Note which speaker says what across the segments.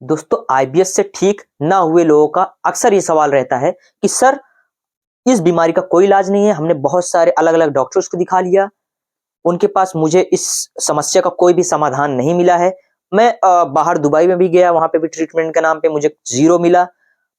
Speaker 1: दोस्तों आईबीएस से ठीक ना हुए लोगों का अक्सर ये सवाल रहता है कि सर इस बीमारी का कोई इलाज नहीं है। हमने बहुत सारे अलग अलग डॉक्टर्स को दिखा लिया, उनके पास मुझे इस समस्या का कोई भी समाधान नहीं मिला है। मैं बाहर दुबई में भी गया, वहां पे भी ट्रीटमेंट के नाम पे मुझे जीरो मिला।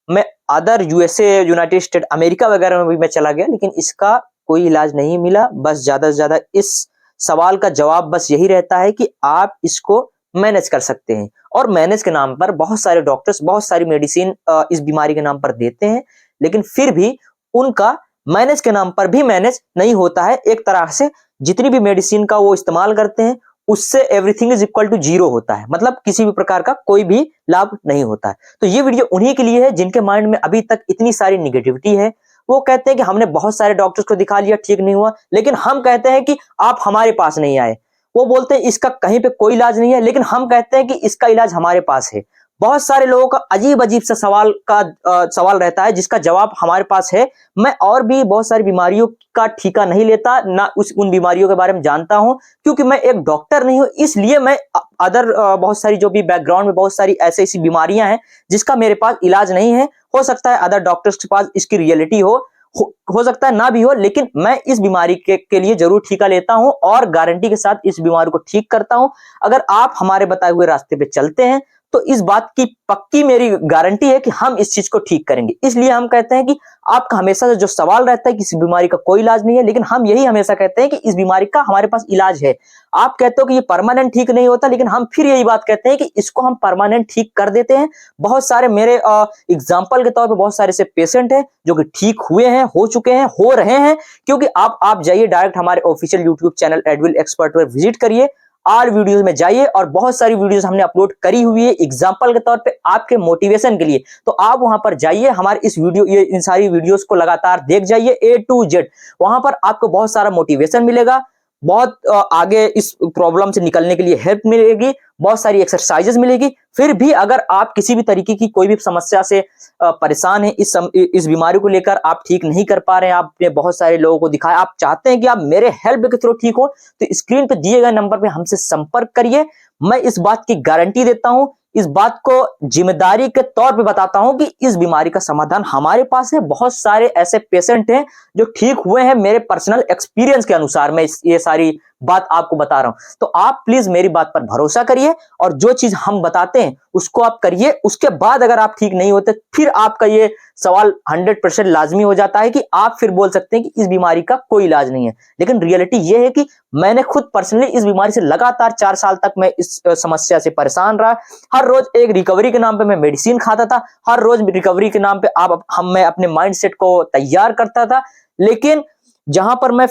Speaker 1: मैं other USA, United state, America वगैरह में भी मैं चला गया, लेकिन इसका कोई इलाज नहीं मिला। बस ज्यादा से ज्यादा इस सवाल का जवाब बस यही रहता है कि आप इसको मैनेज कर सकते हैं, और मैनेज के नाम पर बहुत सारे डॉक्टर्स बहुत सारी मेडिसिन इस बीमारी के नाम पर देते हैं, लेकिन फिर भी उनका मैनेज के नाम पर भी मैनेज नहीं होता है। एक तरह से जितनी भी मेडिसिन का वो इस्तेमाल करते हैं उससे everything is equal to zero होता है, मतलब किसी भी प्रकार का कोई भी लाभ नहीं होता है। तो ये वीडियो उन्हीं के लिए है जिनके माइंड में अभी तक इतनी सारी निगेटिविटी है। वो कहते हैं कि हमने बहुत सारे डॉक्टर्स को दिखा लिया, ठीक नहीं हुआ, लेकिन हम कहते हैं कि आप हमारे पास नहीं आए। वो बोलते हैं इसका कहीं पे कोई इलाज नहीं है, लेकिन हम कहते हैं कि इसका इलाज हमारे पास है। बहुत सारे लोगों का अजीब अजीब सा सवाल रहता है जिसका जवाब हमारे पास है। मैं और भी बहुत सारी बीमारियों का ठीका नहीं लेता, ना उन बीमारियों के बारे में जानता हूं, क्योंकि मैं एक डॉक्टर नहीं हूं। इसलिए मैं अदर बहुत सारी जो भी बैकग्राउंड में बहुत सारी ऐसी बीमारियां हैं जिसका मेरे पास इलाज नहीं है। हो सकता है अदर डॉक्टर्स के पास इसकी रियलिटी हो सकता है ना भी हो, लेकिन मैं इस बीमारी के लिए जरूर ठीका लेता हूं और गारंटी के साथ इस बीमारी को ठीक करता हूं। अगर आप हमारे बताए हुए रास्ते पे चलते हैं तो इस बात की पक्की मेरी गारंटी है कि हम इस चीज को ठीक करेंगे। इसलिए हम कहते हैं कि आपका हमेशा से जो सवाल रहता है कि इस बीमारी का कोई इलाज नहीं है, लेकिन हम यही हमेशा कहते हैं कि इस बीमारी का हमारे पास इलाज है। आप कहते हो कि ये परमानेंट ठीक नहीं होता, लेकिन हम फिर यही बात कहते हैं कि इसको हम परमानेंट ठीक कर देते हैं। बहुत सारे मेरे एग्जाम्पल के तौर पर बहुत सारे से पेशेंट हैं जो कि ठीक हुए हैं, हो चुके हैं, हो रहे हैं। क्योंकि आप जाइए डायरेक्ट हमारे official YouTube channel Advil expert पर विजिट करिए, ऑल वीडियोस में जाइए, और बहुत सारी वीडियोस हमने अपलोड करी हुई है एग्जांपल के तौर पे आपके मोटिवेशन के लिए। तो आप वहां पर जाइए, हमारे इस वीडियो इन सारी वीडियोस को लगातार देख जाइए ए टू जेड। वहां पर आपको बहुत सारा मोटिवेशन मिलेगा, बहुत आगे इस प्रॉब्लम से निकलने के लिए हेल्प मिलेगी, बहुत सारी एक्सरसाइजेस मिलेगी। फिर भी अगर आप किसी भी तरीके की कोई भी समस्या से परेशान हैं, इस बीमारी को लेकर आप ठीक नहीं कर पा रहे हैं, आपने बहुत सारे लोगों को दिखाया, आप चाहते हैं कि आप मेरे हेल्प के थ्रू ठीक हो, तो स्क्रीन पे दिए गए नंबर पे हमसे संपर्क करिए। मैं इस बात की गारंटी देता हूं, इस बात को जिम्मेदारी के तौर पे बताता हूं कि इस बीमारी का समाधान हमारे पास है। बहुत सारे ऐसे पेशेंट हैं जो ठीक हुए हैं, मेरे पर्सनल एक्सपीरियंस के अनुसार मैं ये सारी बात आपको बता रहा हूं। तो आप प्लीज मेरी बात पर भरोसा करिए और जो चीज हम बताते हैं उसको आप करिए। उसके बाद अगर आप ठीक नहीं होते, फिर आपका ये सवाल 100% लाजमी हो जाता है कि आप फिर बोल सकते हैं कि इस बीमारी का कोई इलाज नहीं है। लेकिन रियलिटी ये है कि मैंने खुद पर्सनली इस बीमारी से लगातार 4 साल तक मैं इस समस्या से परेशान रहा। हर रोज एक रिकवरी के नाम पे मैं मेडिसिन खाता था, हर रोज रिकवरी के नाम पे मैं अपने माइंडसेट को तैयार करता था। लेकिन जहां पर मैं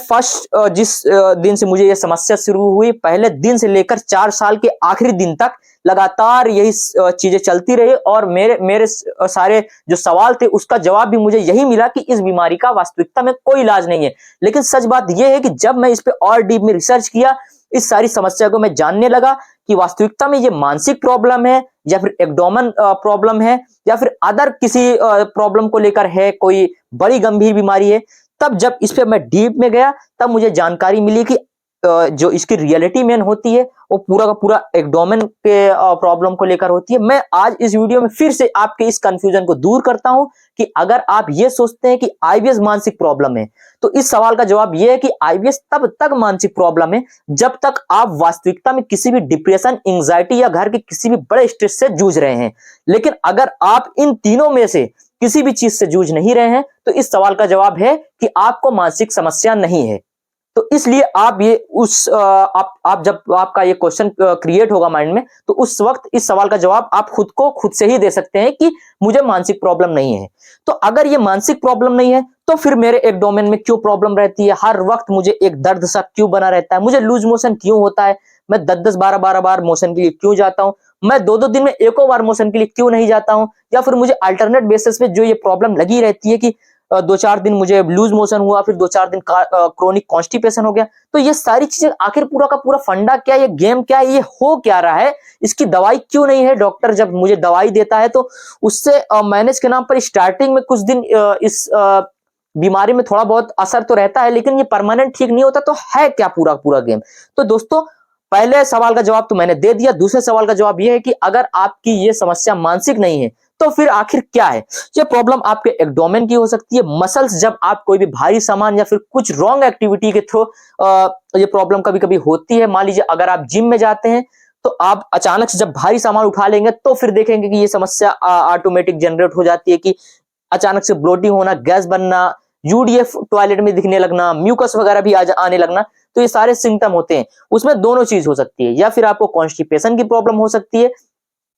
Speaker 1: जिस दिन से मुझे यह समस्या शुरू हुई, पहले दिन से लेकर 4 साल के आखिरी दिन तक लगातार यही चीजें चलती रही, और मेरे सारे जो सवाल थे उसका जवाब भी मुझे यही मिला कि इस बीमारी का वास्तविकता में कोई इलाज नहीं है। लेकिन सच बात यह है कि जब मैं इस पे और डीप में रिसर्च किया, इस सारी समस्या को मैं जानने लगा कि वास्तविकता में ये मानसिक प्रॉब्लम है या फिर एब्डोमेन प्रॉब्लम है या फिर अदर किसी प्रॉब्लम को लेकर है, कोई बड़ी गंभीर बीमारी है। तब जब इस पे मैं डीप में गया, तब मुझे जानकारी मिली कि जो इसकी रियलिटी मेन होती है वो पूरा का पूरा एब्डोमेन के प्रॉब्लम को लेकर होती है। मैं आज इस वीडियो में फिर से आपके इस कंफ्यूजन को दूर करता हूं कि अगर आप ये सोचते हैं कि आईबीएस मानसिक प्रॉब्लम है, तो इस सवाल का जवाब यह है कि आईबीएस तब तक मानसिक प्रॉब्लम है जब तक आप वास्तविकता में किसी भी डिप्रेशन, एंजाइटी या घर के किसी भी बड़े स्ट्रेस से जूझ रहे हैं। लेकिन अगर आप इन तीनों में से किसी भी चीज से जूझ नहीं रहे हैं, तो इस सवाल का जवाब है कि आपको मानसिक समस्या नहीं है। तो इसलिए आप ये आप जब आपका ये क्वेश्चन क्रिएट होगा माइंड में, तो उस वक्त इस सवाल का जवाब आप खुद से ही दे सकते हैं कि मुझे मानसिक प्रॉब्लम नहीं है। तो अगर ये मानसिक प्रॉब्लम नहीं है, तो फिर मेरे एब्डोमेन में क्यों प्रॉब्लम रहती है, हर वक्त मुझे एक दर्द सा क्यों बना रहता है, मुझे लूज मोशन क्यों होता है, मैं 10-10, 12-12 बार मोशन के लिए क्यों जाता हूं, मैं 2-2 दिन में एको बार मोशन के लिए क्यों नहीं जाता हूं, या फिर मुझे अल्टरनेट बेसिस पे जो ये प्रॉब्लम लगी रहती है कि 2-4 दिन मुझे लूज मोशन हुआ, फिर 2-4 दिन क्रोनिक कॉन्स्टिपेशन हो गया। तो ये सारी चीजें आखिर पूरा का पूरा फंडा क्या है, ये गेम क्या है, ये हो क्या रहा है, इसकी दवाई क्यों नहीं है। डॉक्टर जब मुझे दवाई देता है तो उससे मैनेज के नाम पर स्टार्टिंग में कुछ दिन इस बीमारी में थोड़ा बहुत असर तो रहता है, लेकिन ये परमानेंट ठीक नहीं होता। तो है क्या पूरा पूरा गेम। तो दोस्तों पहले सवाल का जवाब तो मैंने दे दिया। दूसरे सवाल का जवाब यह है कि अगर आपकी ये समस्या मानसिक नहीं है तो फिर आखिर क्या है? ये प्रॉब्लम आपके एब्डोमेन की हो सकती है, मसल्स, जब आप कोई भी भारी सामान या फिर कुछ रॉन्ग एक्टिविटी के थ्रू ये प्रॉब्लम कभी कभी होती है। मान लीजिए अगर आप जिम में जाते हैं तो आप अचानक से जब भारी सामान उठा लेंगे तो फिर देखेंगे कि ये समस्या ऑटोमेटिक जनरेट हो जाती है कि अचानक से ब्लोटिंग होना, गैस बनना, यूडीएफ टॉयलेट में दिखने लगना, म्यूकस वगैरह भी आने लगना। तो ये सारे सिम्टम होते हैं। उसमें दोनों चीज हो सकती है, या फिर आपको कॉन्स्टिपेशन की प्रॉब्लम हो सकती है,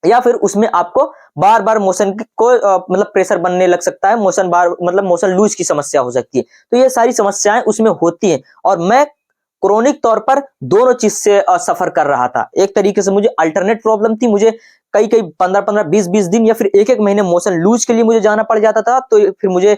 Speaker 1: या फिर उसमें आपको बार बार मोशन को मतलब प्रेशर बनने लग सकता है, मोशन बार मतलब मोशन लूज की समस्या हो सकती है। तो ये सारी समस्याएं उसमें होती हैं और मैं क्रोनिक तौर पर दोनों चीज से सफर कर रहा था। एक तरीके से मुझे अल्टरनेट प्रॉब्लम थी, मुझे कई कई 15-15 20-20 दिन या फिर एक महीने मोशन लूज के लिए मुझे जाना पड़ जाता था, तो फिर मुझे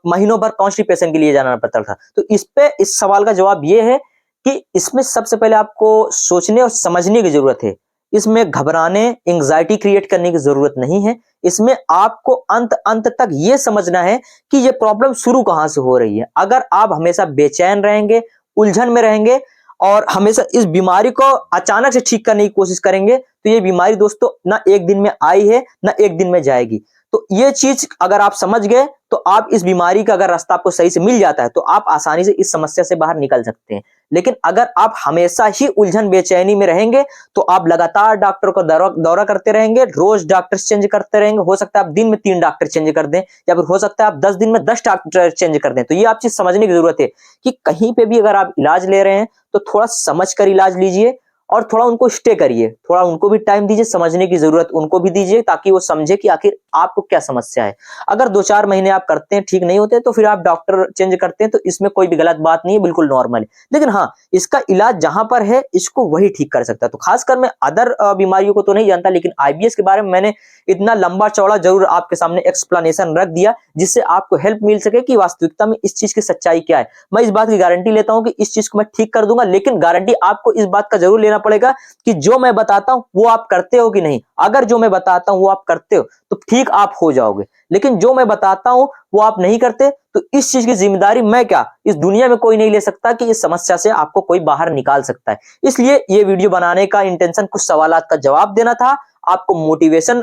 Speaker 1: महीनों भर कॉन्स्टिपेशन के लिए जाना पड़ता था। तो इस सवाल का जवाब ये है कि इसमें सबसे पहले आपको सोचने और समझने की जरूरत है। इसमें घबराने, एंग्जाइटी क्रिएट करने की जरूरत नहीं है। इसमें आपको अंत अंत तक यह समझना है कि यह प्रॉब्लम शुरू कहां से हो रही है। अगर आप हमेशा बेचैन रहेंगे, उलझन में रहेंगे और हमेशा इस बीमारी को अचानक से ठीक करने की कोशिश करेंगे, तो ये बीमारी दोस्तों ना एक दिन में आई है ना एक दिन में जाएगी। तो ये चीज अगर आप समझ गए तो आप इस बीमारी का अगर रास्ता आपको सही से मिल जाता है तो आप आसानी से इस समस्या से बाहर निकल सकते हैं। लेकिन अगर आप हमेशा ही उलझन बेचैनी में रहेंगे तो आप लगातार डॉक्टर को दौरा करते रहेंगे, रोज डॉक्टर चेंज करते रहेंगे। हो सकता है आप दिन में 3 डॉक्टर चेंज कर दें, या फिर हो सकता है आप 10 दिन में 10 डॉक्टर चेंज कर दें। तो ये आप चीज समझने की जरूरत है कि कहीं पे भी अगर आप इलाज ले रहे हैं तो थोड़ा समझ कर इलाज लीजिए और थोड़ा उनको स्टे करिए, थोड़ा उनको भी टाइम दीजिए, समझने की जरूरत उनको भी दीजिए ताकि वो समझे कि आखिर आपको क्या समस्या है। अगर 2-4 महीने आप करते हैं, ठीक नहीं होते तो फिर आप डॉक्टर चेंज करते हैं, तो इसमें कोई भी गलत बात नहीं है, बिल्कुल नॉर्मल है। लेकिन हाँ, इसका इलाज जहां पर है इसको वही ठीक कर सकता है। तो खासकर मैं अदर बीमारियों को तो नहीं जानता, लेकिन आईबीएस के बारे में मैंने इतना लंबा चौड़ा जरूर आपके सामने एक्सप्लेनेशन रख दिया जिससे आपको हेल्प मिल सके कि वास्तविकता में इस चीज की सच्चाई क्या है। मैं इस बात की गारंटी लेता हूं कि इस चीज को मैं ठीक कर दूंगा, लेकिन गारंटी आपको इस बात का जरूर लेना पड़ेगा कि जो मैं बताता हूं वो आप करते हो कि नहीं। अगर जो मैं बताता हूं वो आप करते हो तो ठीक आप हो जाओगे, लेकिन जो मैं बताता हूं वो आप नहीं करते तो इस चीज की जिम्मेदारी मैं क्या, इस दुनिया में कोई नहीं ले सकता कि इस समस्या से आपको कोई बाहर निकाल सकता है। इसलिए ये वीडियो बनाने का इंटेंशन कुछ सवालात का जवाब देना था, आपको मोटिवेशन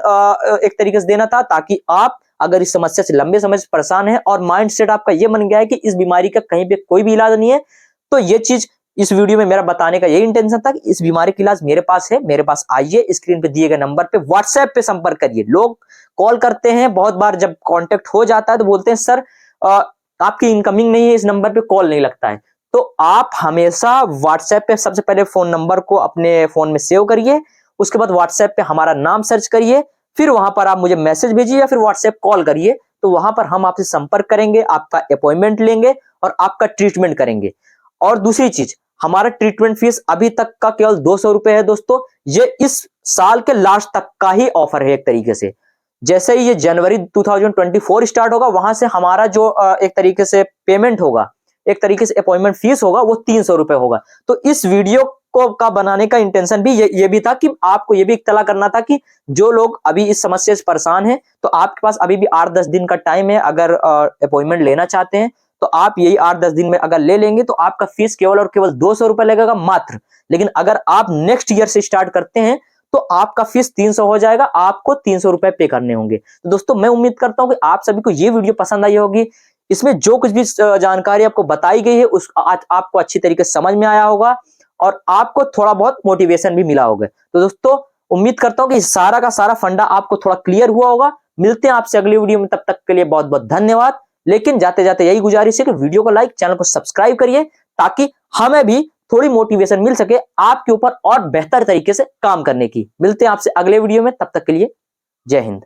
Speaker 1: एक तरीके से देना था, ताकि आप अगर इस समस्या से लंबे समय से परेशान है और माइंड सेट आपका ये बन गया है कि इस बीमारी का कहीं पे कोई भी इलाज नहीं है, तो ये चीज इस वीडियो में मेरा बताने का यही इंटेंशन था कि इस बीमारी का इलाज मेरे पास है, मेरे पास आइए, स्क्रीन पे दिए गए नंबर पे व्हाट्सएप पे संपर्क करिए। लोग कॉल करते हैं, बहुत बार जब कांटेक्ट हो जाता है तो बोलते हैं सर आपकी इनकमिंग नहीं है, इस नंबर पे कॉल नहीं लगता है। तो आप हमेशा व्हाट्सएप पे सबसे पहले फोन नंबर को अपने फोन में सेव करिए, उसके बाद व्हाट्सएप पे हमारा नाम सर्च करिए, फिर वहां पर आप मुझे मैसेज भेजिए या फिर व्हाट्सएप कॉल करिए, तो वहां पर हम आपसे संपर्क करेंगे, आपका अपॉइंटमेंट लेंगे और आपका ट्रीटमेंट करेंगे। और दूसरी चीज, हमारा ट्रीटमेंट फीस अभी तक का केवल 200 रुपए है दोस्तों। ये इस साल के लास्ट तक का ही ऑफर है एक तरीके से। जैसे ही ये जनवरी 2024 स्टार्ट होगा, वहां से हमारा जो एक तरीके से पेमेंट होगा, एक तरीके से अपॉइंटमेंट फीस होगा, वो 300 रुपए होगा। तो इस वीडियो को का बनाने का इंटेंशन भी ये भी था कि आपको ये भी इत्तला करना था कि जो लोग अभी इस समस्या से परेशान हैं, तो आपके पास अभी भी 8-10 दिन का टाइम है। अगर अपॉइंटमेंट लेना चाहते हैं तो आप यही 8-10 दिन में अगर ले लेंगे तो आपका फीस केवल और केवल 200 रुपए लगेगा मात्र। लेकिन अगर आप नेक्स्ट ईयर से स्टार्ट करते हैं तो आपका फीस 300 हो जाएगा, आपको 300 रुपए पे करने होंगे। तो दोस्तों मैं उम्मीद करता हूं कि आप सभी को ये वीडियो पसंद आई होगी। इसमें जो कुछ भी जानकारी आपको बताई गई है उस आपको अच्छी तरीके से समझ में आया होगा और आपको थोड़ा बहुत मोटिवेशन भी मिला होगा। तो दोस्तों उम्मीद करता हूं कि सारा का सारा फंडा आपको थोड़ा क्लियर हुआ होगा। मिलते हैं आपसे अगली वीडियो में, तब तक के लिए बहुत बहुत धन्यवाद। लेकिन जाते जाते यही गुजारिश है कि वीडियो को लाइक, चैनल को सब्सक्राइब करिए ताकि हमें भी थोड़ी मोटिवेशन मिल सके आपके ऊपर और बेहतर तरीके से काम करने की। मिलते हैं आपसे अगले वीडियो में, तब तक के लिए जय हिंद।